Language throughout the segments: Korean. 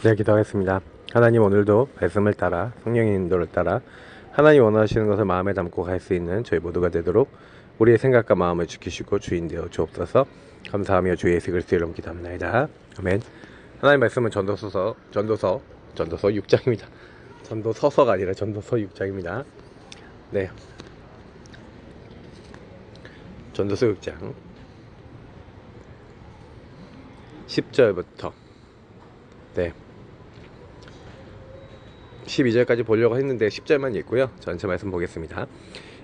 네, 기도하겠습니다. 하나님, 오늘도 말씀을 따라 성령의 인도를 따라 하나님 원하시는 것을 마음에 담고 갈 수 있는 저희 모두가 되도록 우리의 생각과 마음을 지키시고 주인 되어 주옵소서. 감사하며 주 예수 그리스도의 이름으로 기도합니다. 아멘. 하나님 말씀은 전도서 6장입니다. 전도서서가 아니라 전도서 6장입니다. 네, 전도서 6장 10절부터 12절까지 보려고 했는데 10절만 읽고요. 전체 말씀 보겠습니다.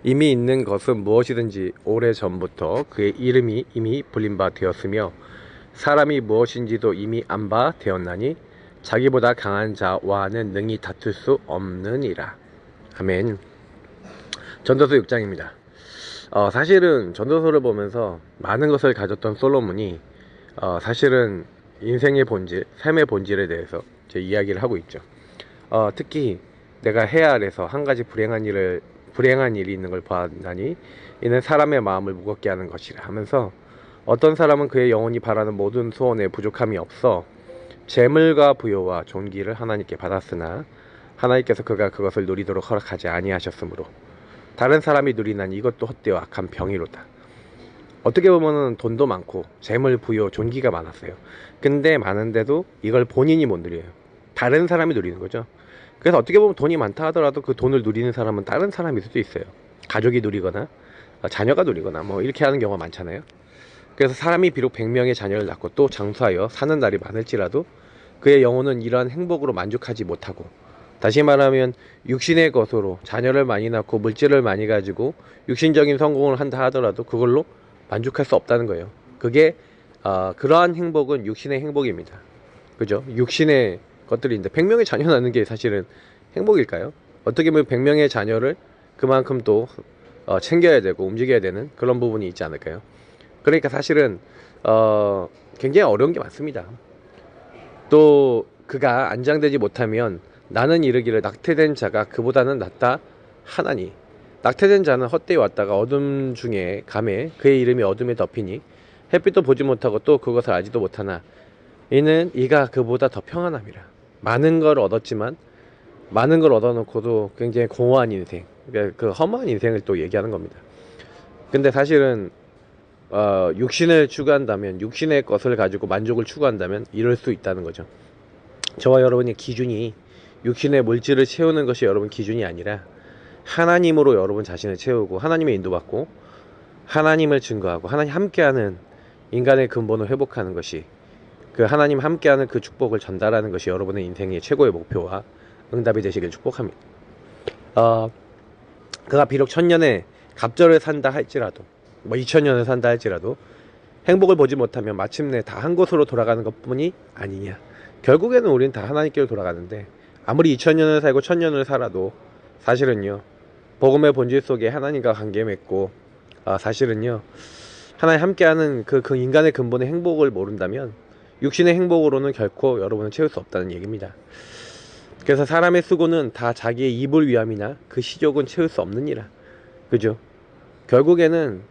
이미 있는 것은 무엇이든지 오래전부터 그의 이름이 이미 불린 바 되었으며 사람이 무엇인지도 이미 안 바 되었나니 자기보다 강한 자와는 능히 다툴 수 없느니라. 아멘. 전도서 6장입니다. 사실은 전도서를 보면서 많은 것을 가졌던 솔로몬이 사실은 인생의 본질, 삶의 본질에 대해서 제 이야기를 하고 있죠. 특히 내가 해 아래서 한 가지 불행한 일이 있는 걸 보았나니 이는 사람의 마음을 무겁게 하는 것이라 하면서, 어떤 사람은 그의 영혼이 바라는 모든 소원에 부족함이 없어 재물과 부요와 존귀를 하나님께 받았으나 하나님께서 그가 그것을 누리도록 허락하지 아니하셨으므로 다른 사람이 누리나니 이것도 헛되어 악한 병이로다. 어떻게 보면은 돈도 많고 재물, 부요, 존귀가 많았어요. 근데 많은데도 이걸 본인이 못 누려요. 다른 사람이 누리는 거죠. 그래서 어떻게 보면 돈이 많다 하더라도 그 돈을 누리는 사람은 다른 사람일 수도 있어요. 가족이 누리거나 자녀가 누리거나 뭐 이렇게 하는 경우가 많잖아요. 그래서 사람이 비록 100명의 자녀를 낳고 또 장수하여 사는 날이 많을지라도 그의 영혼은 이러한 행복으로 만족하지 못하고, 다시 말하면 육신의 것으로 자녀를 많이 낳고 물질을 많이 가지고 육신적인 성공을 한다 하더라도 그걸로 만족할 수 없다는 거예요. 그게 그러한 행복은 육신의 행복입니다. 그죠? 육신의 것들인데 100명의 자녀 낳는 게 사실은 행복일까요? 어떻게 보면 100명의 자녀를 그만큼 또 챙겨야 되고 움직여야 되는 그런 부분이 있지 않을까요? 그러니까 사실은 굉장히 어려운 게 많습니다. 또 그가 안장되지 못하면 나는 이르기를 낙태된 자가 그보다는 낫다 하나니, 낙태된 자는 헛되이 왔다가 어둠 중에 감에 그의 이름이 어둠에 덮이니 햇빛도 보지 못하고 또 그것을 알지도 못하나 이는 이가 그보다 더 평안함이라. 많은 걸 얻었지만 많은 걸 얻어놓고도 굉장히 공허한 인생, 그러니까 그 험한 인생을 또 얘기하는 겁니다. 근데 사실은 육신을 추구한다면, 육신의 것을 가지고 만족을 추구한다면 이럴 수 있다는 거죠. 저와 여러분의 기준이 육신의 물질을 채우는 것이 여러분 기준이 아니라 하나님으로 여러분 자신을 채우고 하나님의 인도받고 하나님을 증거하고 하나님 함께하는 인간의 근본을 회복하는 것이, 그 하나님 함께하는 그 축복을 전달하는 것이 여러분의 인생의 최고의 목표와 응답이 되시길 축복합니다. 그가 비록 1000년의 갑절을 산다 할지라도, 뭐 2000년을 산다 할지라도 행복을 보지 못하면 마침내 다 한 곳으로 돌아가는 것뿐이 아니냐. 결국에는 우리는 다 하나님께로 돌아가는데 아무리 2000년을 살고 1000년을 살아도 사실은요, 복음의 본질 속에 하나님과 관계 맺고 사실은요 하나님 함께하는 그 인간의 근본의 행복을 모른다면 육신의 행복으로는 결코 여러분은 채울 수 없다는 얘기입니다. 그래서 사람의 수고는 다 자기의 입을 위함이나 그 시족은 채울 수 없느니라. 그죠? 결국에는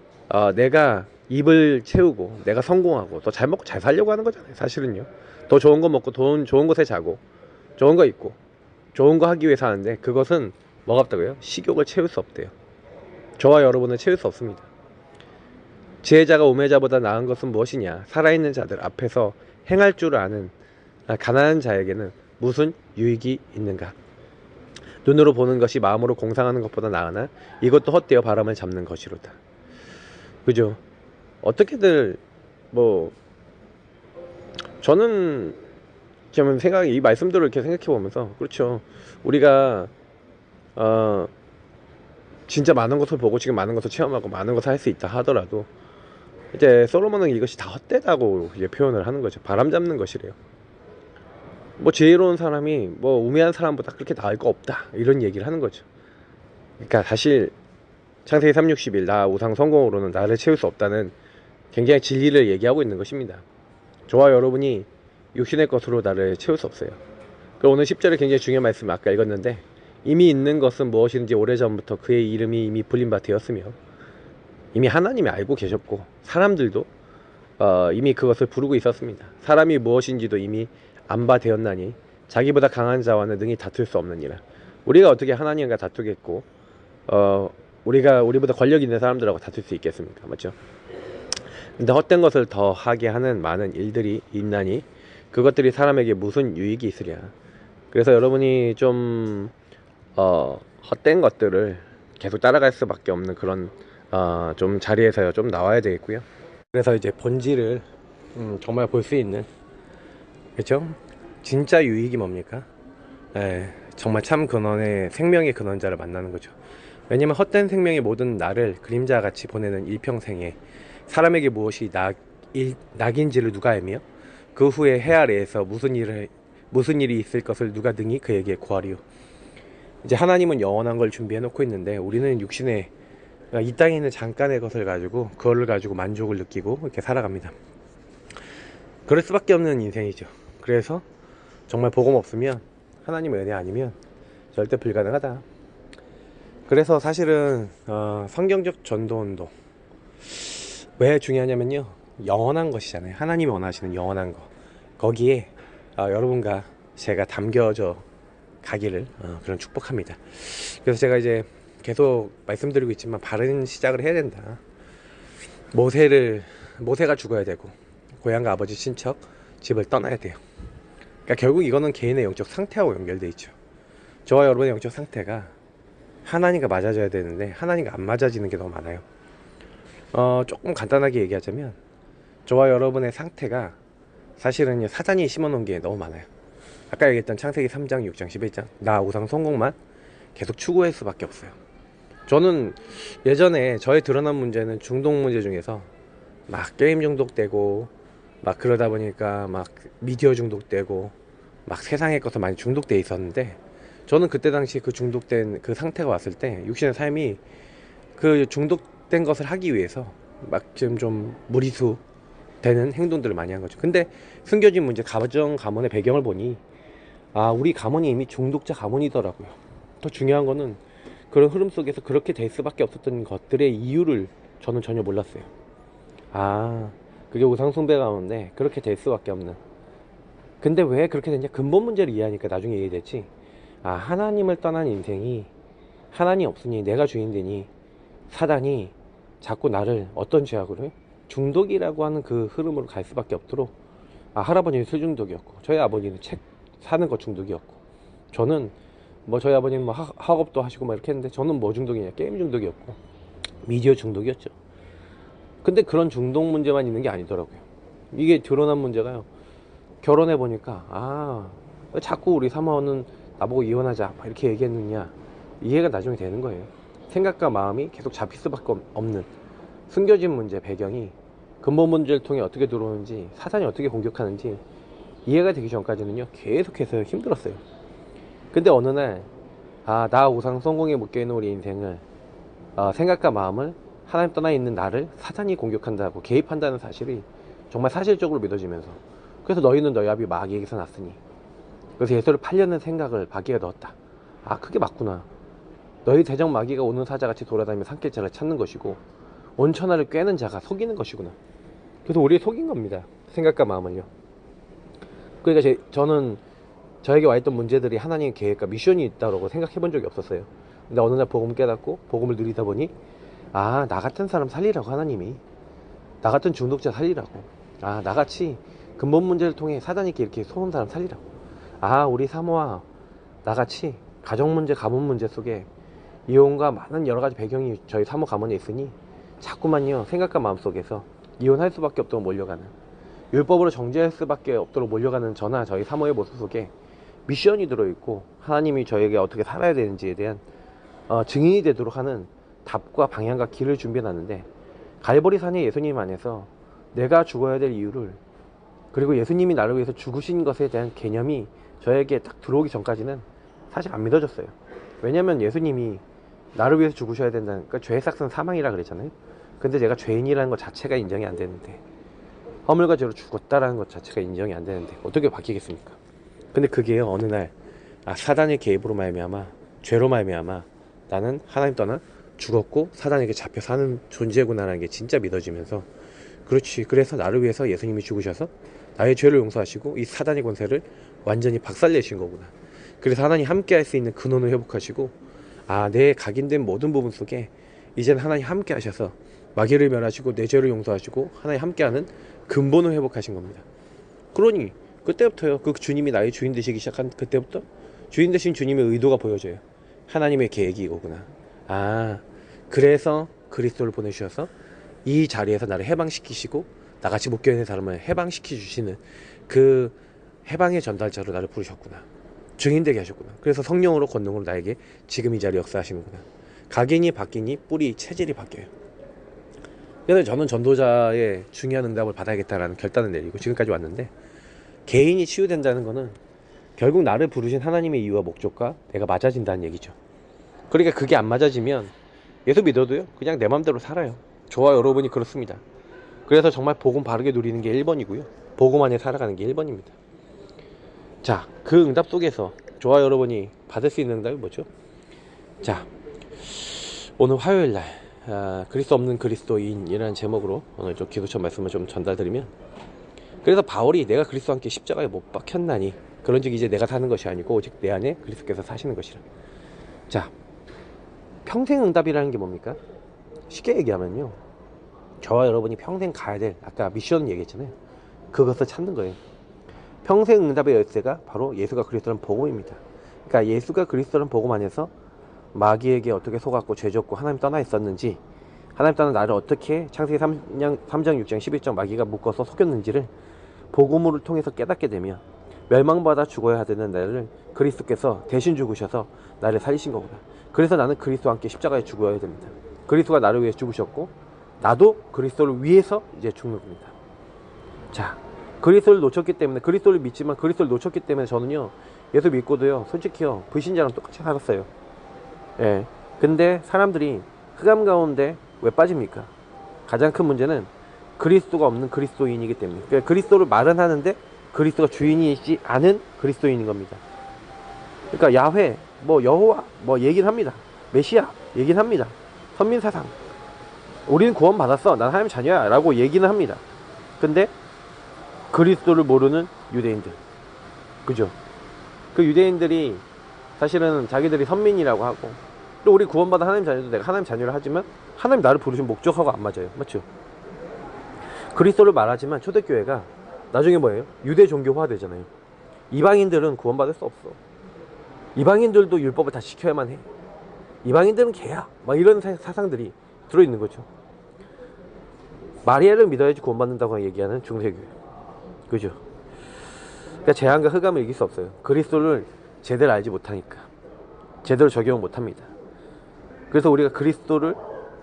내가 입을 채우고 내가 성공하고 또 잘 먹고 잘 살려고 하는 거잖아요. 사실은요, 더 좋은 거 먹고 좋은 곳에 자고 좋은 거 입고 좋은 거 하기 위해서 하는데 그것은 뭐가 없다고요? 식욕을 채울 수 없대요. 저와 여러분은 채울 수 없습니다. 지혜자가 우매자보다 나은 것은 무엇이냐? 살아있는 자들 앞에서 행할 줄 아는 가난한 자에게는 무슨 유익이 있는가? 눈으로 보는 것이 마음으로 공상하는 것보다 나으나 이것도 헛되어 바람을 잡는 것이로다. 그죠? 어떻게들 저는 좀 이 말씀들을 이렇게 생각해 보면서, 그렇죠, 우리가 진짜 많은 것을 보고 지금 많은 것을 체험하고 많은 것을 할 수 있다 하더라도 이제 솔로몬은 이것이 다 헛되다고 이제 표현을 하는 거죠. 바람 잡는 것이래요. 지혜로운 사람이 우매한 사람보다 그렇게 나을 거 없다, 이런 얘기를 하는 거죠. 그러니까 사실 창세기 3:60일 나 우상 성공으로는 나를 채울 수 없다는 굉장히 진리를 얘기하고 있는 것입니다. 저와 여러분이 육신의 것으로 나를 채울 수 없어요. 그리고 오늘 10절에 굉장히 중요한 말씀을 아까 읽었는데, 이미 있는 것은 무엇인지 오래전부터 그의 이름이 이미 불린 바 되었으며, 이미 하나님이 알고 계셨고 사람들도 이미 그것을 부르고 있었습니다. 사람이 무엇인지도 이미 안 바 되었나니 자기보다 강한 자와는 능히 다툴 수 없느니라. 우리가 어떻게 하나님과 다투겠고 우리보다 권력 있는 사람들하고 다툴 수 있겠습니까? 맞죠? 근데 헛된 것을 더 하게 하는 많은 일들이 있나니 그것들이 사람에게 무슨 유익이 있으랴. 그래서 여러분이 좀 헛된 것들을 계속 따라갈 수밖에 없는 그런 좀 자리에서 좀 나와야 되겠고요. 그래서 이제 본질을 정말 볼 수 있는, 그렇죠? 진짜 유익이 뭡니까? 정말 참 근원의 생명의 근원자를 만나는 거죠. 왜냐면 헛된 생명의 모든 날을 그림자같이 보내는 일평생에 사람에게 무엇이 낙인지를 누가 알며 그 후에 해 아래에서 무슨 일이 있을 것을 누가 능히 그에게 구하리요. 이제 하나님은 영원한 걸 준비해 놓고 있는데 우리는 육신의 이 땅에 있는 잠깐의 것을 가지고 그거를 가지고 만족을 느끼고 이렇게 살아갑니다. 그럴 수밖에 없는 인생이죠. 그래서 정말 복음 없으면, 하나님의 은혜 아니면 절대 불가능하다. 그래서 사실은 성경적 전도운동 왜 중요하냐면요, 영원한 것이잖아요. 하나님이 원하시는 영원한 것, 거기에 여러분과 제가 담겨져 가기를 그런 축복합니다. 그래서 제가 이제 계속 말씀드리고 있지만 바른 시작을 해야 된다. 모세가 죽어야 되고 고향과 아버지 친척 집을 떠나야 돼요. 그러니까 결국 이거는 개인의 영적 상태하고 연결돼 있죠. 저와 여러분의 영적 상태가 하나님과 맞아져야 되는데 하나님과 안 맞아지는 게 너무 많아요. 조금 간단하게 얘기하자면 저와 여러분의 상태가 사실은 사단이 심어놓은 게 너무 많아요. 아까 얘기했던 창세기 3장, 6장, 11장 나 우상 성공만 계속 추구할 수밖에 없어요. 저는 예전에 저의 드러난 문제는 중독 문제 중에서 막 게임 중독되고 막 그러다 보니까 막 미디어 중독되고 막 세상의 것에 많이 중독돼 있었는데, 저는 그때 당시 그 중독된 그 상태가 왔을 때 육신의 삶이 그 중독된 것을 하기 위해서 막 지금 좀 무리수 되는 행동들을 많이 한 거죠. 근데 숨겨진 문제, 가문의 배경을 보니 우리 가문이 이미 중독자 가문이더라고요. 더 중요한 거는 그런 흐름 속에서 그렇게 될 수밖에 없었던 것들의 이유를 저는 전혀 몰랐어요. 그게 우상숭배 가운데 그렇게 될 수밖에 없는. 근데 왜 그렇게 됐냐? 근본 문제를 이해하니까 나중에 이해됐지. 하나님을 떠난 인생이, 하나님 없으니 내가 주인되니 사단이 자꾸 나를 어떤 죄악으로 해? 중독이라고 하는 그 흐름으로 갈 수밖에 없도록. 할아버지는 술 중독이었고 저희 아버지는 책 사는 거 중독이었고, 저는 저희 아버지는 학업도 하시고 막 이렇게 했는데 저는 뭐 중독이냐? 게임 중독이었고 미디어 중독이었죠. 근데 그런 중독 문제만 있는 게 아니더라고요. 이게 드러난 문제가요, 결혼해 보니까 왜 자꾸 우리 사모는 나보고 이혼하자 막 이렇게 얘기했느냐, 이해가 나중에 되는 거예요. 생각과 마음이 계속 잡힐 수밖에 없는 숨겨진 문제 배경이 근본 문제를 통해 어떻게 들어오는지, 사단이 어떻게 공격하는지 이해가 되기 전까지는요 계속해서 힘들었어요. 근데 어느 날 나 우상 성공에 묶여있는 우리 인생을 생각과 마음을 하나님 떠나 있는 나를 사단이 공격한다고 개입한다는 사실이 정말 사실적으로 믿어지면서, 그래서 너희는 너희 아비 마귀에게서 났으니, 그래서 예수를 팔려는 생각을 마귀가 넣었다. 그게 맞구나. 너희 대적 마귀가 오는 사자같이 돌아다니며 삼킬 자를 찾는 것이고 온천하를 꿰는 자가 속이는 것이구나. 그래서 우리 속인 겁니다, 생각과 마음을요. 그러니까 저는 저에게 와있던 문제들이 하나님의 계획과 미션이 있다고 생각해 본 적이 없었어요. 근데 어느 날 복음을 깨닫고 복음을 누리다 보니 나 같은 사람 살리라고, 하나님이 나 같은 중독자 살리라고, 나같이 근본 문제를 통해 사단이 이렇게 속은 사람 살리라고, 우리 사모와 나같이 가정 문제, 가문 문제 속에 이혼과 많은 여러 가지 배경이 저희 사모 가문에 있으니 자꾸만요 생각과 마음 속에서 이혼할 수밖에 없도록 몰려가는, 율법으로 정죄할 수밖에 없도록 몰려가는 저나 저희 사모의 모습 속에 미션이 들어있고 하나님이 저에게 어떻게 살아야 되는지에 대한 증인이 되도록 하는 답과 방향과 길을 준비해놨는데, 갈보리산에 예수님 안에서 내가 죽어야 될 이유를, 그리고 예수님이 나를 위해서 죽으신 것에 대한 개념이 저에게 딱 들어오기 전까지는 사실 안 믿어졌어요. 왜냐면 예수님이 나를 위해서 죽으셔야 된다는, 그러니까 죄의 삭은 사망이라 그랬잖아요. 근데 제가 죄인이라는 것 자체가 인정이 안 되는데, 허물과 죄로 죽었다라는 것 자체가 인정이 안 되는데 어떻게 바뀌겠습니까? 근데 그게요, 어느 날 사단의 개입으로 말미암아, 죄로 말미암아 나는 하나님 떠나 죽었고 사단에게 잡혀 사는 존재구나라는 게 진짜 믿어지면서, 그렇지, 그래서 나를 위해서 예수님이 죽으셔서 나의 죄를 용서하시고 이 사단의 권세를 완전히 박살내신 거구나. 그래서 하나님 함께 할 수 있는 근원을 회복하시고, 내 각인된 모든 부분 속에 이제는 하나님 함께 하셔서 마귀를 멸하시고 내 죄를 용서하시고 하나님 함께하는 근본을 회복하신 겁니다. 그러니 그때부터요, 그 주님이 나의 주인 되시기 시작한 그때부터 주인 되신 주님의 의도가 보여져요. 하나님의 계획이 이거구나. 그래서 그리스도를 보내주셔서 이 자리에서 나를 해방시키시고 나같이 묶여있는 사람을 해방시켜 주시는 그 해방의 전달자로 나를 부르셨구나. 증인되게 하셨구나. 그래서 성령으로 권능으로 나에게 지금 이 자리에 역사하시는구나. 각인이 바뀌니 뿌리 체질이 바뀌어요. 그래서 저는 전도자의 중요한 응답을 받아야겠다라는 결단을 내리고 지금까지 왔는데, 개인이 치유된다는 거는 결국 나를 부르신 하나님의 이유와 목적과 내가 맞아진다는 얘기죠. 그러니까 그게 안 맞아지면 예수 믿어도요 그냥 내 맘대로 살아요. 저와 여러분이 그렇습니다. 그래서 정말 복음 바르게 누리는 게 1번이고요 복음 안에 살아가는 게 1번입니다 자, 그 응답 속에서 저와 여러분이 받을 수 있는 응답이 뭐죠? 자, 오늘 화요일날 그리스도 없는 그리스도인이라는 제목으로 오늘 좀 기도처 말씀을 좀 전달드리면, 그래서 바울이 내가 그리스도와 함께 십자가에 못 박혔나니 그런즉 이제 내가 사는 것이 아니고 오직 내 안에 그리스도께서 사시는 것이라. 자, 평생 응답이라는 게 뭡니까? 쉽게 얘기하면요, 저와 여러분이 평생 가야 될, 아까 미션 얘기했잖아요. 그것을 찾는 거예요. 평생 응답의 열쇠가 바로 예수가 그리스도라는 복음입니다. 그러니까 예수가 그리스도라는 복음 안에서 마귀에게 어떻게 속았고 죄졌고 하나님 떠나 있었는지, 하나님 떠나 나를 어떻게 창세기 3장 6장 11장 마귀가 묶어서 속였는지를 복음을 통해서 깨닫게 되면 멸망받아 죽어야 되는 나를 그리스도께서 대신 죽으셔서 나를 살리신 거구나. 그래서 나는 그리스도와 함께 십자가에 죽어야 됩니다. 그리스도가 나를 위해 죽으셨고 나도 그리스도를 위해서 이제 죽는 겁니다. 자, 그리스도를 놓쳤기 때문에, 그리스도를 믿지만 그리스도를 놓쳤기 때문에 저는요 예수 믿고도요 솔직히요 불신자랑 똑같이 살았어요. 예. 근데 사람들이 흑암 가운데 왜 빠집니까? 가장 큰 문제는 그리스도가 없는 그리스도인이기 때문에. 그러니까 그리스도를 말은 하는데 그리스도가 주인이지 않은 그리스도인인 겁니다. 그러니까 야훼, 여호와 얘기는 합니다. 메시아 얘기는 합니다. 선민사상 우리는 구원 받았어, 난 하나님 자녀야 라고 얘기는 합니다. 근데 그리스도를 모르는 유대인들, 그죠? 그 유대인들이 사실은 자기들이 선민이라고 하고, 또 우리 구원받은 하나님 자녀도 내가 하나님 자녀를 하지만 하나님 나를 부르신 목적하고 안 맞아요. 맞죠? 그리스도를 말하지만 초대교회가 나중에 뭐예요? 유대 종교화 되잖아요. 이방인들은 구원받을 수 없어. 이방인들도 율법을 다 지켜야만 해. 이방인들은 개야. 이런 사상들이 들어있는 거죠. 마리아를 믿어야지 구원받는다고 얘기하는 중세교회, 그죠? 그러니까 재앙과 흑암을 이길 수 없어요. 그리스도를 제대로 알지 못하니까, 제대로 적용 못합니다. 그래서 우리가 그리스도를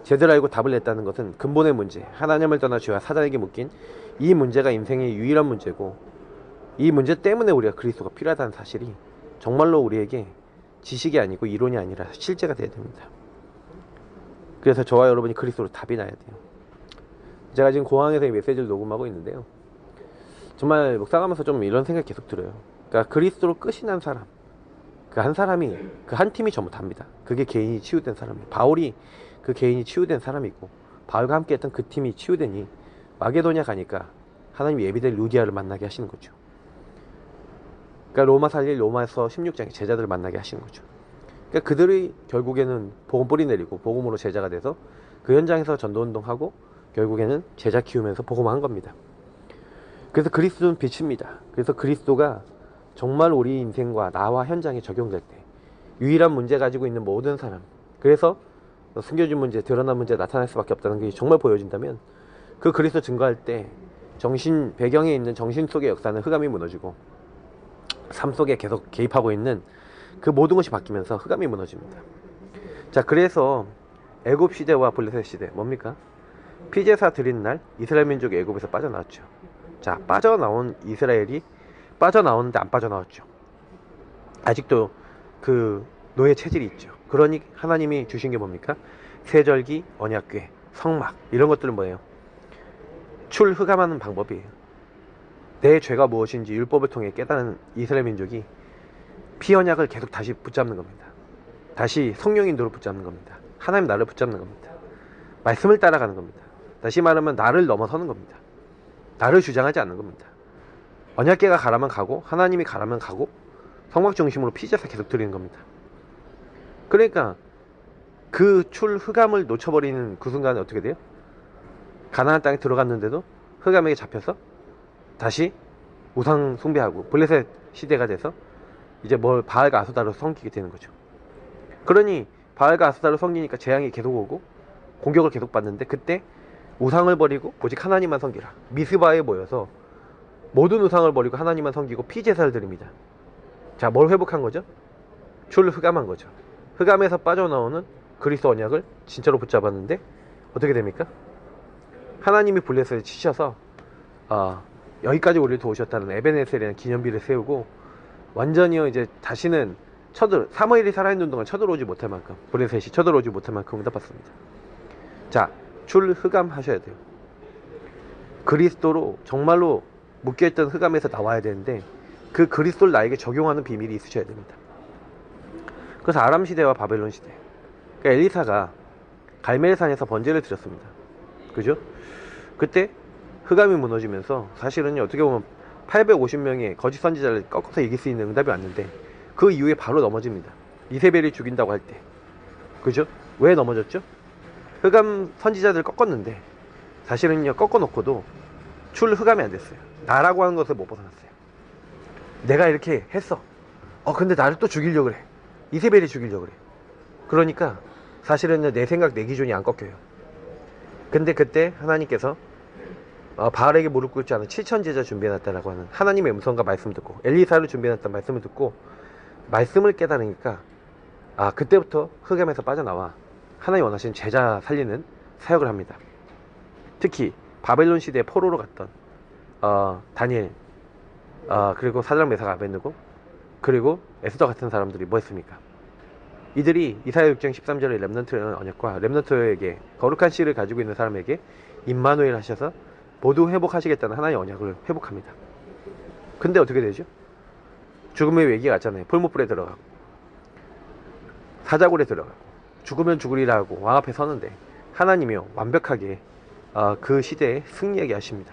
제대로 알고 답을 냈다는 것은 근본의 문제, 하나님을 떠나 죄와 사단에게 묶인 이 문제가 인생의 유일한 문제고, 이 문제 때문에 우리가 그리스도가 필요하다는 사실이 정말로 우리에게 지식이 아니고 이론이 아니라 실제가 돼야 됩니다. 그래서 저와 여러분이 그리스도로 답이 나야 돼요. 제가 지금 공항에서 이 메시지를 녹음하고 있는데요, 정말 묵상하면서 좀 이런 생각이 계속 들어요. 그러니까 그리스도로 끝이 난 사람, 그 한 사람이, 그 한 팀이 전부 답니다. 그게 개인이 치유된 사람이에요. 바울이 그 개인이 치유된 사람이고, 바울과 함께 했던 그 팀이 치유되니 마게도냐 가니까 하나님이 예비된 루디아를 만나게 하시는 거죠. 그러니까 로마서 1, 로마서 16장에 제자들을 만나게 하시는 거죠. 그러니까 그들이 결국에는 복음 뿌리 내리고 복음으로 제자가 돼서 그 현장에서 전도운동하고 결국에는 제자 키우면서 복음한 겁니다. 그래서 그리스도는 빛입니다. 그래서 그리스도가 정말 우리 인생과 나와 현장에 적용될 때 유일한 문제 가지고 있는 모든 사람, 그래서 숨겨진 문제, 드러난 문제 나타날 수밖에 없다는 게 정말 보여진다면, 그 그리스도 증거할 때 정신 배경에 있는 정신 속의 역사는 흑암이 무너지고 삶 속에 계속 개입하고 있는 그 모든 것이 바뀌면서 흑암이 무너집니다. 자, 그래서 애굽 시대와 블레셋 시대 뭡니까? 피제사 드린 날 이스라엘 민족이 애굽에서 빠져나왔죠. 자, 빠져나온 이스라엘이 빠져나오는데 안 빠져나왔죠. 아직도 그 노예 체질이 있죠. 그러니 하나님이 주신 게 뭡니까? 세절기, 언약궤, 성막, 이런 것들은 뭐예요? 출흑암하는 방법이에요. 내 죄가 무엇인지 율법을 통해 깨달은 이스라엘 민족이 피언약을 계속 다시 붙잡는 겁니다. 다시 성령 인도로 붙잡는 겁니다. 하나님 나를 붙잡는 겁니다. 말씀을 따라가는 겁니다. 다시 말하면 나를 넘어서는 겁니다. 나를 주장하지 않는 겁니다. 언약궤가 가라면 가고 하나님이 가라면 가고 성막 중심으로 피제사 계속 드리는 겁니다. 그러니까 그 흑암을 놓쳐버리는 그 순간에 어떻게 돼요? 가나안 땅에 들어갔는데도 흑암에게 잡혀서 다시 우상 숭배하고 블레셋 시대가 돼서 이제 바알과 아스다로 섬기게 되는 거죠. 그러니 바알과 아스다로 섬기니까 재앙이 계속 오고 공격을 계속 받는데, 그때 우상을 버리고 오직 하나님만 섬기라, 미스바에 모여서 모든 우상을 버리고 하나님만 섬기고 피제사를 드립니다. 자, 뭘 회복한 거죠? 흑암한 거죠. 흑암에서 빠져나오는 그리스도 언약을 진짜로 붙잡았는데 어떻게 됩니까? 하나님이 블레셋을 치셔서 여기까지 우리를 도우셨다는 에베네셀이라는 기념비를 세우고 완전히요 이제 다시는 사무엘이 살아있는 동안 쳐들어오지 못할 만큼, 블레셋이 쳐들어오지 못할 만큼 응답받습니다. 자, 흑암 하셔야 돼요. 그리스도로 정말로 묶여있던 흑암에서 나와야 되는데 그 그리스도를 나에게 적용하는 비밀이 있으셔야 됩니다. 그래서 아람 시대와 바벨론 시대, 그러니까 엘리사가 갈멜산에서 번제를 드렸습니다. 그죠? 그때 흑암이 무너지면서 사실은요 어떻게 보면 850명의 거짓 선지자를 꺾어서 이길 수 있는 응답이 왔는데 그 이후에 바로 넘어집니다. 이세벨이 죽인다고 할 때. 그죠? 왜 넘어졌죠? 흑암 선지자들 꺾었는데 사실은요 꺾어놓고도 흑암이 안 됐어요. 나라고 하는 것을 못 벗어났어요. 내가 이렇게 했어. 근데 나를 또 죽이려고 그래. 이세벨이 죽이려고 그래. 그러니까 사실은 내 생각 내 기준이 안 꺾여요. 근데 그때 하나님께서 바알에게 무릎 꿇지 않은 7천 제자 준비해놨다라고 하는 하나님의 음성과 말씀을 듣고 엘리사를 준비해놨다는 말씀을 듣고 말씀을 깨달으니까 그때부터 흑암에서 빠져나와 하나님 원하시는 제자 살리는 사역을 합니다. 특히 바벨론 시대에 포로로 갔던 다니엘, 그리고 사드락 메삭 아벳느고, 그리고 에스더 같은 사람들이 뭐 했습니까? 이들이 이사야 6장 13절의 렘넌트라는 언약과 렘넌트에게 거룩한 씨를 가지고 있는 사람에게 임마누엘 하셔서 모두 회복하시겠다는 하나님의 언약을 회복합니다. 근데 어떻게 되죠? 죽음의 위기가 왔잖아요. 풀무불에 들어가고 사자굴에 들어가고 죽으면 죽으리라 하고 왕 앞에 서는데 하나님이요 완벽하게 그 시대에 승리하게 하십니다.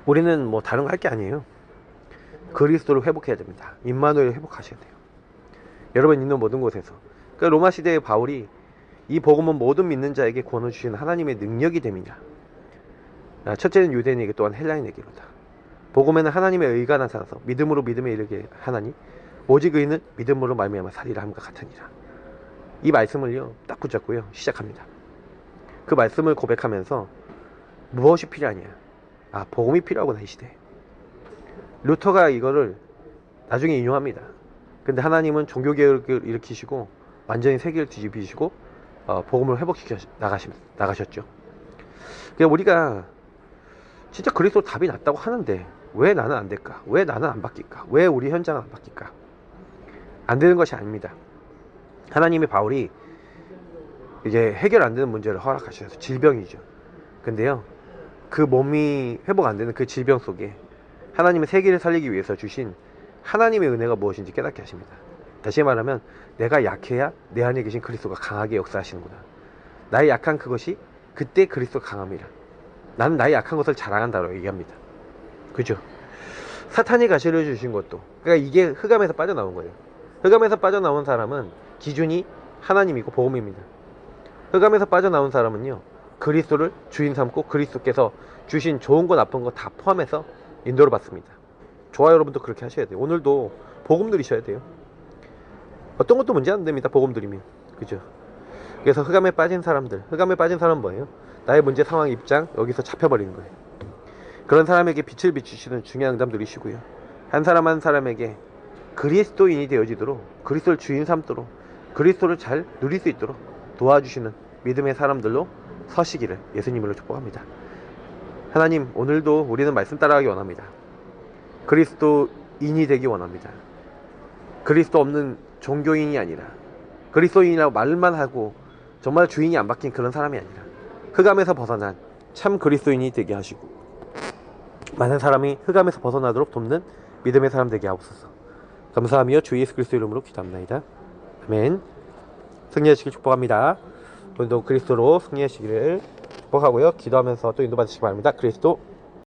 우리는 뭐 다른 거 할 게 아니에요. 그리스도를 회복해야 됩니다. 임마누엘을 회복하셔야 돼요. 여러분 있는 모든 곳에서. 그러니까 로마 시대의 바울이 이 복음은 모든 믿는 자에게 권해 주시는 하나님의 능력이 됨이냐. 첫째는 유대인에게 또한 헬라인에게로다. 복음에는 하나님의 의가 나타나서 믿음으로 믿음에 이르게 하나니 오직 의는 믿음으로 말미암아 살리라 함과 같으니라. 이 말씀을요 딱 붙잡고요 시작합니다. 그 말씀을 고백하면서 무엇이 필요하냐, 복음이 필요하구나 이 시대에. 루터가 이거를 나중에 인용합니다. 근데 하나님은 종교개혁을 일으키시고 완전히 세계를 뒤집으시고 복음을 회복시켜 나가셨죠. 그러니까 우리가 진짜 그리스도 답이 났다고 하는데 왜 나는 안 될까? 왜 나는 안 바뀔까? 왜 우리 현장은 안 바뀔까? 안 되는 것이 아닙니다. 하나님의 바울이 이제 해결 안 되는 문제를 허락하셔서 질병이죠. 근데요 그 몸이 회복 안 되는 그 질병 속에 하나님의 세계를 살리기 위해서 주신 하나님의 은혜가 무엇인지 깨닫게 하십니다. 다시 말하면 내가 약해야 내 안에 계신 그리스도가 강하게 역사하시는구나. 나의 약한 그것이 그때 그리스도가 강함이라. 나는 나의 약한 것을 자랑한다고 얘기합니다. 그죠? 사탄이 가시를 주신 것도, 그러니까 이게 흑암에서 빠져나온 거예요. 흑암에서 빠져나온 사람은 기준이 하나님이고 복음입니다. 흑암에서 빠져나온 사람은요 그리스도를 주인 삼고 그리스도께서 주신 좋은 거 나쁜 거 다 포함해서 인도를 받습니다. 저와 여러분도 그렇게 하셔야 돼요. 오늘도 복음 들이셔야 돼요. 어떤 것도 문제 안 됩니다. 복음 들이면. 그죠? 그래서 흑암에 빠진 사람은 뭐예요? 나의 문제 상황 입장 여기서 잡혀버리는 거예요. 그런 사람에게 빛을 비추시는 중요한 응답 누리시고요. 한 사람 한 사람에게 그리스도인이 되어지도록, 그리스도를 주인 삼도록, 그리스도를 잘 누릴 수 있도록 도와주시는 믿음의 사람들로 서시기를 예수님으로 축복합니다. 하나님, 오늘도 우리는 말씀 따라가기 원합니다. 그리스도인이 되기 원합니다. 그리스도 없는 종교인이 아니라 그리스도인이라고 말만 하고 정말 주인이 안 바뀐 그런 사람이 아니라 흑암에서 벗어난 참 그리스도인이 되게 하시고 많은 사람이 흑암에서 벗어나도록 돕는 믿음의 사람 되게 하옵소서. 감사하며 주 예수 그리스도 이름으로 기도합나이다. 아멘. 승리하시길 축복합니다. 오늘도 그리스도로 승리하시기를 축복하고요. 기도하면서 또 인도받으시기 바랍니다. 그리스도